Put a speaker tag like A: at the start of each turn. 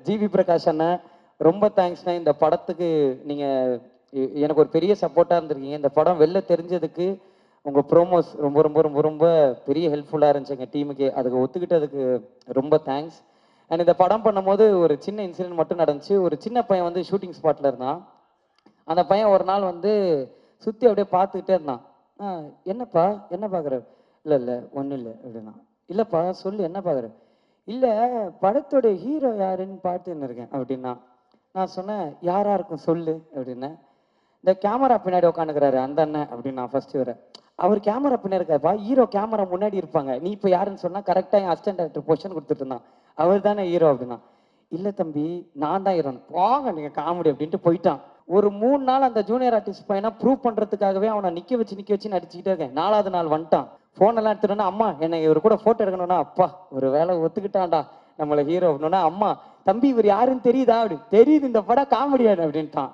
A: GV Prakash அண்ணன் ரொம்ப தேங்க்ஸ்ண்ணே. இந்த படத்துக்கு நீங்க எனக்கு ஒரு பெரிய சப்போர்ட்டா இருந்திருக்கீங்க. இந்த படம் வெளில தெரிஞ்சதுக்கு உங்க ப்ரோமோஸ் ரொம்ப ரொம்ப ரொம்ப ரொம்ப பெரிய ஹெல்ப்ஃபுல்லா இருந்துச்சு எங்க டீமுக்கு. அதுக்கு ஒத்துக்கிட்டதுக்கு ரொம்ப தேங்க்ஸ். அண்ட் இந்த படம் பண்ணும்போது ஒரு சின்ன இன்சிடென்ட் மட்டும் நடந்துச்சு. ஒரு சின்ன பையன் வந்து ஷூட்டிங் ஸ்பாட்ல இருந்தான். அந்த பையன் ஒரு நாள் வந்து சுத்தி அப்படியே பார்த்துக்கிட்டே இருந்தான். என்னப்பா என்ன பார்க்குற? இல்ல இல்ல ஒன்றும் இல்லை அப்படின்னா. இல்லப்பா சொல்லு என்ன பார்க்குற? இல்ல படத்தோட ஹீரோ யாருன்னு பார்த்துன்னு இருக்கேன் அப்படின்னா. நான் சொன்னேன் யாரா இருக்கும் சொல்லு அப்படின்னேன். இந்த கேமரா பின்னாடி உட்காந்துக்கிறாரு அந்த அண்ணன் அப்படின்னு நான் ஃபர்ஸ்ட் வரேன். அவர் கேமரா பின்னாடி இருக்காப்பா, ஹீரோ கேமரா முன்னாடி இருப்பாங்க, நீ இப்போ யாருன்னு சொன்னா கரெக்டா என் அசிஸ்டன்ட் டைரக்டர் பொசிஷன் கொடுத்துட்டு இருந்தான். அவர் தானே ஹீரோ அப்படின்னா. இல்ல தம்பி நான் தான் ஹீரோ. போங்க நீங்க காமெடி அப்படின்ட்டு போயிட்டான். ஒரு 3 நாள் அந்த ஜூனியர் ஆர்டிஸ்ட் பையனை ப்ரூவ் பண்றதுக்காகவே அவனை நிக்க வச்சு நடிச்சுக்கிட்டே இருக்கேன். 4வது நாள் வந்துட்டான். போன் எல்லாம் எடுத்துட்டோன்னா அம்மா என்னை இவர் கூட போட்டோ எடுக்கணும்னா, அப்பா ஒரு வேலை ஒத்துக்கிட்டான்டா நம்மள ஹீரோ அப்படின்னா. அம்மா தம்பி இவர் யாருன்னு தெரியுதா? அப்படி தெரியுது, இந்த படம் காமெடியான அப்படின்ட்டான்.